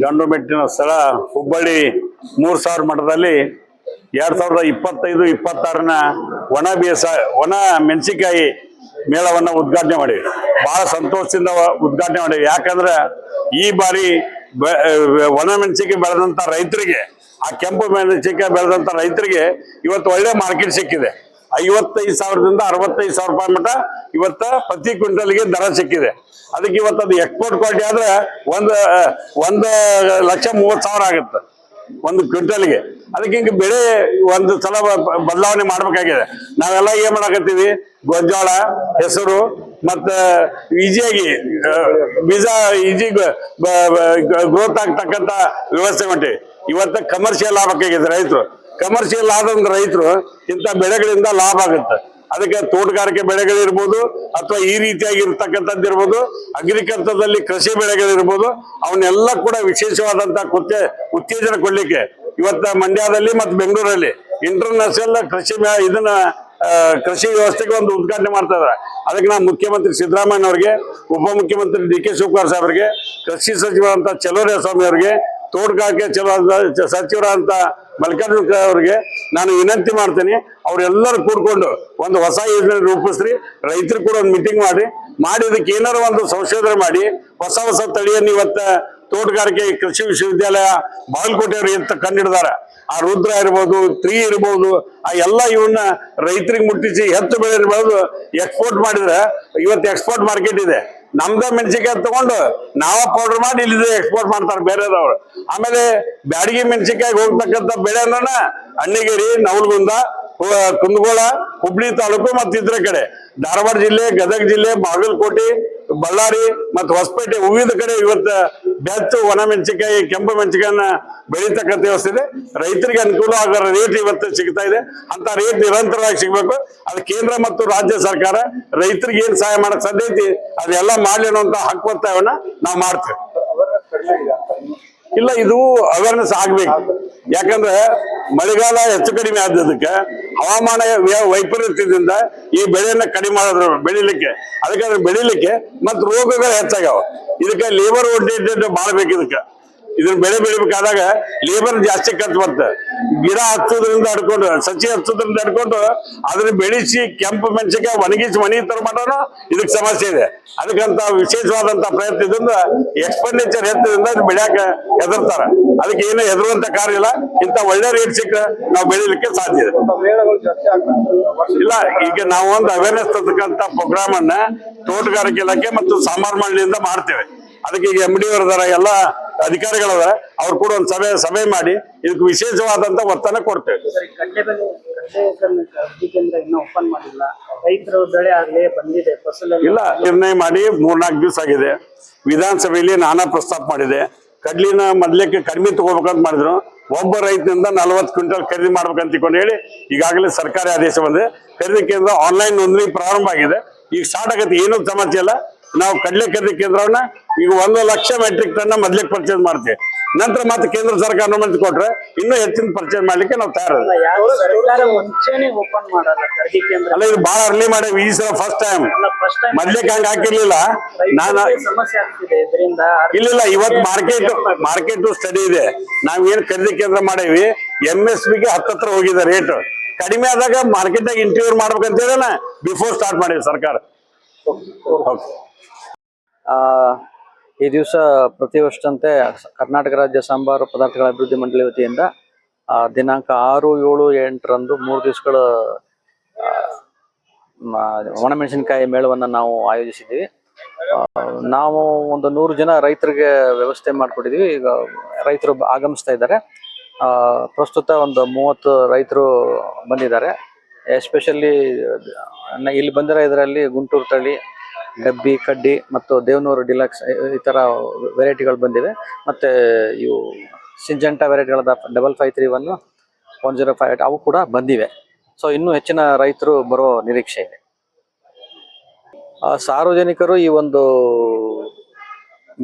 ಗಂಡು ಮೆಟ್ಟಿನ ಸ್ಥಳ ಹುಬ್ಬಳ್ಳಿ 3000 ಮಠದಲ್ಲಿ 2025-26ನ ಒಣ ಮೆಣಸಿನಕಾಯಿ ಮೇಳವನ್ನು ಉದ್ಘಾಟನೆ ಮಾಡಿವಿ. ಬಹಳ ಸಂತೋಷದಿಂದ ಉದ್ಘಾಟನೆ ಮಾಡಿವಿ. ಯಾಕಂದ್ರೆ ಈ ಬಾರಿ ಒಣ ಮೆಣಸಿನಕಾಯಿ ಬೆಳೆದಂತ ರೈತರಿಗೆ, ಆ ಕೆಂಪು ಮೆಣಸಿನಕಾಯಿ ಬೆಳೆದಂತ ರೈತರಿಗೆ ಇವತ್ತು ಒಳ್ಳೆ ಮಾರ್ಕೆಟ್ ಸಿಕ್ಕಿದೆ. 55,000ದಿಂದ 65,000 ರೂಪಾಯಿ ಮಟ್ಟ ಇವತ್ತ ಪ್ರತಿ ಕ್ವಿಂಟಲ್ಗೆ ದರ ಸಿಕ್ಕಿದೆ. ಅದಕ್ಕೆ ಇವತ್ತು ಅದು ಎಕ್ಸ್ಪೋರ್ಟ್ ಕ್ವಾಲಿಟಿ ಆದ್ರೆ 1,30,000 ಆಗುತ್ತೆ ಒಂದು ಕ್ವಿಂಟಲ್ಗೆ. ಅದಕ್ಕೆ ಹಿಂಗೆ ಬೆಳೆ ಒಂದು ಸಲ ಬದಲಾವಣೆ ಮಾಡ್ಬೇಕಾಗಿದೆ. ನಾವೆಲ್ಲ ಏನ್ ಮಾಡಕತ್ತೀವಿ, ಗೋಂಜಾಳ, ಹೆಸರು ಮತ್ತ ಈಜಿಯಾಗಿ ಬೀಜ ಈಜಿ ಗ್ರೋತ್ ಆಗ್ತಕ್ಕಂಥ ವ್ಯವಸ್ಥೆ ಮಾಡಿವಿ. ಇವತ್ತು ಕಮರ್ಷಿಯಲ್ ಆಗ್ಬೇಕಾಗಿದೆ ರೈತರು. ಕಮರ್ಷಿಯಲ್ ಆದಂದ್ರೆ ರೈತರು ಇಂಥ ಬೆಳೆಗಳಿಂದ ಲಾಭ ಆಗುತ್ತೆ. ಅದಕ್ಕೆ ತೋಟಗಾರಿಕೆ ಬೆಳೆಗಳಿರ್ಬೋದು ಅಥವಾ ಈ ರೀತಿಯಾಗಿ ಇರ್ತಕ್ಕಂಥದ್ದು ಇರ್ಬೋದು, ಅಗ್ರಿಕಲ್ಚರ್ದಲ್ಲಿ ಕೃಷಿ ಬೆಳೆಗಳಿರ್ಬೋದು, ಅವನ್ನೆಲ್ಲ ಕೂಡ ವಿಶೇಷವಾದಂತಹ ಉತ್ತೇಜನ ಕೊಡ್ಲಿಕ್ಕೆ ಇವತ್ತು ಮಂಡ್ಯದಲ್ಲಿ ಮತ್ತು ಬೆಂಗಳೂರಲ್ಲಿ ಇಂಟರ್ನ್ಯಾಷನಲ್ ಇದನ್ನ ಕೃಷಿ ವ್ಯವಸ್ಥೆಗೆ ಒಂದು ಉದ್ಘಾಟನೆ ಮಾಡ್ತಾ ಇದ್ದಾರೆ. ಅದಕ್ಕೆ ನಾವು ಮುಖ್ಯಮಂತ್ರಿ ಸಿದ್ದರಾಮಯ್ಯ ಅವರಿಗೆ, ಉಪಮುಖ್ಯಮಂತ್ರಿ ಡಿ.ಕೆ. ಶಿವಕುಮಾರ್ ಸಾಹೇಬರಿಗೆ, ಕೃಷಿ ಸಚಿವರಂತ ಚಲುವರಾಯಸ್ವಾಮಿ ಅವರಿಗೆ, ತೋಟಗಾರಿಕೆ ಸಚಿವರಂತ ಮಲ್ಲಿಕಾರ್ಜುನ ಅವರಿಗೆ ನಾನು ವಿನಂತಿ ಮಾಡ್ತೇನೆ. ಅವರೆಲ್ಲರೂ ಕೂಡ್ಕೊಂಡು ಒಂದು ಹೊಸ ಯೋಜನೆ ರೂಪಿಸ್ರಿ. ರೈತರು ಕೂಡ ಒಂದು ಮೀಟಿಂಗ್ ಮಾಡಿ ಇದಕ್ಕೆ ಏನಾರು ಒಂದು ಸಂಶೋಧನೆ ಮಾಡಿ ಹೊಸ ತಳಿಯನ್ನು ಇವತ್ತ ತೋಟಗಾರಿಕೆ ಕೃಷಿ ವಿಶ್ವವಿದ್ಯಾಲಯ ಬಾಗಲಕೋಟೆಯವರು ಅಂತ ಕಂಡಿಡಿದಾರೆ. ಆ ರುದ್ರ ಇರ್ಬೋದು, 3 ಇರ್ಬೋದು, ಆ ಎಲ್ಲ ಇವನ್ನ ರೈತರಿಗೆ ಮುಟ್ಟಿಸಿ ಹೆಚ್ಚು ಬೆಳೆ ಬೆಳೆದು ಎಕ್ಸ್ಪೋರ್ಟ್ ಮಾಡಿದ್ರೆ ಇವತ್ತು ಎಕ್ಸ್ಪೋರ್ಟ್ ಮಾರ್ಕೆಟ್ ಇದೆ. ನಮ್ದ ಮೆಣಸಿನಕಾಯಿ ತಗೊಂಡು ನಾವ ಪೌಡರ್ ಮಾಡಿ ಇಲ್ಲಿ ಎಕ್ಸ್ಪೋರ್ಟ್ ಮಾಡ್ತಾರೆ ಬೇರೆದವ್ರು. ಆಮೇಲೆ ಬ್ಯಾಡಗಿ ಮೆಣಸಿನಕಾಯಿಗೆ ಹೋಗ್ತಕ್ಕಂಥ ಬೆಳೆ ಅಂದ್ರೆ ಅಣ್ಣಿಗೇರಿ, ನವಲಗುಂದ, ಕುಂದಗೋಳ, ಹುಬ್ಳಿ ತಾಲೂಕು ಮತ್ತು ಇದ್ರ ಕಡೆ ಧಾರವಾಡ ಜಿಲ್ಲೆ, ಗದಗ ಜಿಲ್ಲೆ, ಬಾಗಲಕೋಟೆ, ಬಳ್ಳಾರಿ ಮತ್ತು ಹೊಸಪೇಟೆ ವಿವಿಧ ಕಡೆ ಇವತ್ತು ಬೆಚ್ಚು ಒಣ ಮೆಣಸಿನಕಾಯಿ, ಕೆಂಪು ಮೆಣಸಿನಕಾಯಿನ ಬೆಳೀತಕ್ಕಂಥ ವ್ಯವಸ್ಥೆ ಇದೆ. ರೈತರಿಗೆ ಅನುಕೂಲ ಆಗೋ ರೇಟ್ ಇವತ್ತು ಸಿಗ್ತಾ ಇದೆ. ಅಂತ ರೇಟ್ ನಿರಂತರವಾಗಿ ಸಿಗ್ಬೇಕು. ಅದು ಕೇಂದ್ರ ಮತ್ತು ರಾಜ್ಯ ಸರ್ಕಾರ ರೈತರಿಗೆ ಏನ್ ಸಹಾಯ ಮಾಡಕ್ ಸಾಧ್ಯ ಐತಿ ಅದೆಲ್ಲ ಮಾಡ್ಲಿ ಅನ್ನುವಂತ ಹಕ್ಕು ಒತ್ತಾಯವನ್ನ ನಾವು ಮಾಡ್ತೇವೆ. ಇಲ್ಲ, ಇದು ಅವೇರ್ನೆಸ್ ಆಗ್ಬೇಕು. ಯಾಕಂದ್ರೆ ಮಳೆಗಾಲ ಹೆಚ್ಚು ಕಡಿಮೆ ಆದದಕ್ಕೆ ಹವಾಮಾನ ವೈಪರೀತ್ಯದಿಂದ ಈ ಬೆಳೆಯನ್ನ ಕಡಿಮೆ ಮಾಡಿದ್ರು ಬೆಳಿಲಿಕ್ಕೆ. ಅದಕ್ಕೆ ಬೆಳಿಲಿಕ್ಕೆ ಮತ್ತು ರೋಗಗಳು ಹೆಚ್ಚಾಗ್ಯಾವ. ಇದಕ್ಕೆ ಲೇಬರ್ ಓರಿಯೆಂಟೆಡ್ ಮಾಡಬೇಕು. ಇದನ್ನ ಬೆಳೆ ಬೆಳಿಬೇಕಾದಾಗ ಲೇಬರ್ ಜಾಸ್ತಿ ಖರ್ಚು ಬರ್ತದೆ. ಗಿಡ ಹಚ್ಚೋದ್ರಿಂದ ಹಿಡ್ಕೊಂಡು, ಸಸಿ ಹಚ್ಚೋದ್ರಿಂದ ಹಿಡ್ಕೊಂಡು ಅದನ್ನ ಬೆಳೆಸಿ ಕೆಂಪು ಮೆಣಸಿನಕಾಯಿ ಒಣಗಿಸಿ ಮನೆ ತರ ಮಾಡೋಣ ಇದಕ್ಕೆ ಸಮಸ್ಯೆ ಇದೆ. ಅದಕ್ಕಂತ ವಿಶೇಷವಾದಂತ ಪ್ರಯತ್ನದಿಂದ ಎಕ್ಸ್ಪೆಂಡಿಚರ್ ಹೆಚ್ಚದಿಂದ ಬೆಳೆಯಕ್ಕೆ ಹೆದರ್ತಾರ. ಅದಕ್ಕೆ ಏನು ಹೆದರುವಂತ ಕಾರ್ಯ ಇಲ್ಲ. ಇಂತ ಒಳ್ಳೆ ರೇಟ್ ಸಿಕ್ಕ ನಾವು ಬೆಳಿಲಿಕ್ಕೆ ಸಾಧ್ಯ ಇದೆ. ಇಲ್ಲ, ಈಗ ನಾವು ಒಂದು ಅವೇರ್ನೆಸ್ ತಕ್ಕಂತ ಪ್ರೋಗ್ರಾಮ್ ಅನ್ನ ತೋಟಗಾರಿಕೆ ಇಲಾಖೆ ಮತ್ತು ಸಾಂಬಾರ್ ಮಂಡಳಿಯಿಂದ ಮಾಡ್ತೇವೆ. ಅದಕ್ಕೆ ಈಗ MD ಅವರದಾರ, ಎಲ್ಲ ಅಧಿಕಾರಿಗಳದ, ಅವ್ರು ಕೂಡ ಒಂದು ಸಭೆ ಮಾಡಿ ಇದಕ್ಕೆ ವಿಶೇಷವಾದಂತ ಒತ್ತನ್ನು ಕೊಡ್ತೇವೆ. ಇಲ್ಲ, ನಿರ್ಣಯ ಮಾಡಿ 3-4 ದಿವಸ ಆಗಿದೆ. ವಿಧಾನಸಭೆಯಲ್ಲಿ ನಾನಾ ಪ್ರಸ್ತಾಪ ಮಾಡಿದೆ. ಕಡ್ಲಿನ ಮೊದ್ಲಕ್ಕೆ ಕಡಿಮೆ ತಗೋಬೇಕಂತ ಮಾಡಿದ್ರು. ಒಬ್ಬ ರೈತನಿಂದ 40 ಕ್ವಿಂಟಲ್ ಖರೀದಿ ಮಾಡ್ಬೇಕಂತ ತಿಳ್ಕೊಂಡು ಹೇಳಿ ಈಗಾಗಲೇ ಸರ್ಕಾರಿ ಆದೇಶ ಬಂದಿದೆ. ಖರೀದಿ ಕೇಂದ್ರ ಆನ್ಲೈನ್ ನೋಂದಣಿ ಪ್ರಾರಂಭ ಆಗಿದೆ. ಈಗ ಸ್ಟಾರ್ಟ್ ಆಗತ್ತೆ, ಏನೂ ಸಮಸ್ಯೆ ಇಲ್ಲ. ನಾವು ಕಡಲೆ ಖರೀದಿ ಕೇಂದ್ರವನ್ನ ಈಗ 1,00,000 ಮೆಟ್ರಿಕ್ ಟನ್ ಮೊದ್ಲಿಗೆ ಪರ್ಚೇಸ್ ಮಾಡ್ತೀವಿ. ನಂತರ ಮತ್ತೆ ಕೇಂದ್ರ ಸರ್ಕಾರ ಅನುಮತಿ ಕೊಟ್ರೆ ಇನ್ನೂ ಹೆಚ್ಚಿನ ಪರ್ಚೇಸ್ ಮಾಡ್ಲಿಕ್ಕೆ ನಾವು ತಯಾರಿಲ್ಲ. ಅಲ್ಲ, ಇದು ಬಹಳ ಅರ್ಲಿ ಮಾಡೇವಿ. ಈ ಸಲ ಫಸ್ಟ್ ಟೈಮ್. ಮೊದ್ಲಿಕ್ಕೆ ಹಂಗ ಹಾಕಿರ್ಲಿಲ್ಲ. ಇಲ್ಲ, ಇವತ್ತು ಮಾರ್ಕೆಟ್ ಸ್ಟಡಿ ಇದೆ. ನಾವ್ ಏನ್ ಖರೀದಿ ಕೇಂದ್ರ ಮಾಡೇವಿ, MSPಗೆ ಹತ್ತತ್ರ ಹೋಗಿದೆ ರೇಟ್. ಕಡಿಮೆ ಆದಾಗ ಮಾರ್ಕೆಟ್ ಆಗಿ ಇಂಟರ್ವ್ಯೂ ಮಾಡ್ಬೇಕಂತ ಹೇಳಿ ಬಿಫೋರ್ ಸ್ಟಾರ್ಟ್ ಮಾಡೇವಿ ಸರ್ಕಾರ. ಈ ದಿವಸ ಪ್ರತಿ ವರ್ಷದಂತೆ ಕರ್ನಾಟಕ ರಾಜ್ಯ ಸಾಂಬಾರು ಪದಾರ್ಥಗಳ ಅಭಿವೃದ್ಧಿ ಮಂಡಳಿ ವತಿಯಿಂದ ದಿನಾಂಕ 6, 7, 8ರಂದು 3 ದಿವಸಗಳ ಒಣಮೆಣಸಿನಕಾಯಿ ಮೇಳವನ್ನು ನಾವು ಆಯೋಜಿಸಿದ್ದೀವಿ. ನಾವು ಒಂದು 100 ಜನ ರೈತರಿಗೆ ವ್ಯವಸ್ಥೆ ಮಾಡಿಕೊಟ್ಟಿದ್ದೀವಿ. ಈಗ ರೈತರು ಆಗಮಿಸ್ತಾ ಇದ್ದಾರೆ. ಪ್ರಸ್ತುತ ಒಂದು 30 ರೈತರು ಬಂದಿದ್ದಾರೆ. ಎಸ್ಪೆಷಲಿ ಇಲ್ಲಿ ಬಂದಿರೋ ಇದರಲ್ಲಿ ಗುಂಟೂರು ತಳಿ, ಡಬ್ಬಿ, ಕಡ್ಡಿ ಮತ್ತು ದೇವನೂರು ಡಿಲಕ್ಸ್ ಈ ಥರ ವೆರೈಟಿಗಳು ಬಂದಿವೆ. ಮತ್ತು ಇವು ಸಿಂಜೆಂಟಾ ವೆರೈಟಿಗಳಾದ 5531, 1058 ಅವು ಕೂಡ ಬಂದಿವೆ. ಸೊ ಇನ್ನೂ ಹೆಚ್ಚಿನ ರೈತರು ಬರೋ ನಿರೀಕ್ಷೆ ಇದೆ. ಸಾರ್ವಜನಿಕರು ಈ ಒಂದು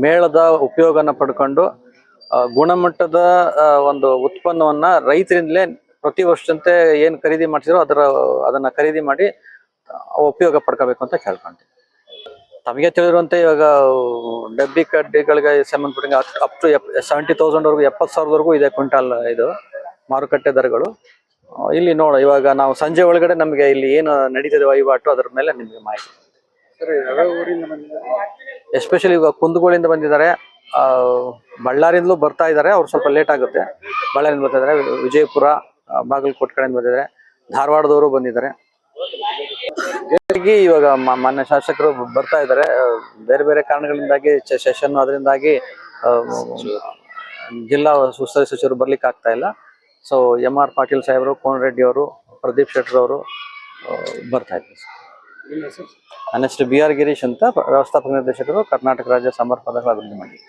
ಮೇಳದ ಉಪಯೋಗನ ಪಡ್ಕೊಂಡು ಗುಣಮಟ್ಟದ ಒಂದು ಉತ್ಪನ್ನವನ್ನು ರೈತರಿಂದಲೇ ಪ್ರತಿ ವರ್ಷದಂತೆ ಏನು ಖರೀದಿ ಮಾಡ್ತಿರೋ ಅದನ್ನು ಖರೀದಿ ಮಾಡಿ ಉಪಯೋಗ ಪಡ್ಕೋಬೇಕು ಅಂತ ಕೇಳ್ಕೊಂತೀವಿ. ತಮಗೆ ತಿಳಿದಿರುವಂತೆ ಇವಾಗ ಡಬ್ಬಿ ಕಡ್ಡಿಗಳಿಗೆ ಸಂಬಂಧಪಟ್ಟಂಗೆ ಅಪ್ ಟು 70,000 ವರೆಗೂ 70,000 ಇದೆ ಕ್ವಿಂಟಾಲ್ ಇದು ಮಾರುಕಟ್ಟೆ ದರಗಳು. ಇಲ್ಲಿ ನೋಡ ಇವಾಗ ನಾವು ಸಂಜೆ ಒಳಗಡೆ ನಮಗೆ ಇಲ್ಲಿ ಏನು ನಡೀತಿದೆ ವಹಿವಾಟು ಅದ್ರ ಮೇಲೆ ನಿಮಗೆ ಮಾಹಿತಿ. ಎಸ್ಪೆಷಲಿ ಇವಾಗ ಕುಂದಗೋಳಿಂದ ಬಂದಿದ್ದಾರೆ, ಬಳ್ಳಾರಿಯಿಂದಲೂ ಬರ್ತಾ ಇದ್ದಾರೆ. ಅವ್ರು ಸ್ವಲ್ಪ ಲೇಟ್ ಆಗುತ್ತೆ. ಬಳ್ಳಾರಿಯಿಂದ ಬರ್ತಾ ಇದ್ದಾರೆ, ವಿಜಯಪುರ, ಬಾಗಲಕೋಟೆ ಕಡೆಯಿಂದ ಬಂದಿದ್ದಾರೆ, ಧಾರವಾಡದವರು ಬಂದಿದ್ದಾರೆ. ಇವಾಗ ಮಾನ್ಯ ಶಾಸಕರು ಬರ್ತಾ ಇದ್ದಾರೆ. ಬೇರೆ ಬೇರೆ ಕಾರಣಗಳಿಂದಾಗಿ ಸೆಷನ್ ಅದರಿಂದಾಗಿ ಜಿಲ್ಲಾ ಉಸ್ತುವಾರಿ ಸಚಿವರು ಬರ್ಲಿಕ್ಕೆ ಆಗ್ತಾ ಇಲ್ಲ. ಸೊ MR ಪಾಟೀಲ್ ಸಾಹೇಬರು, ಕೋನ್ ರೆಡ್ಡಿ ಅವರು, ಪ್ರದೀಪ್ ಶೆಟ್ಟರ್ ಅವರು ಬರ್ತಾ ಇದ್ದಾರೆ. ನನ್ನ ಹೆಸರು BR ಗಿರೀಶ್ ಅಂತ, ವ್ಯವಸ್ಥಾಪಕ ನಿರ್ದೇಶಕರು, ಕರ್ನಾಟಕ ರಾಜ್ಯ ಸಮರ ಪದಗಳ ಅಭಿವೃದ್ಧಿ ಮಂಡಳಿ.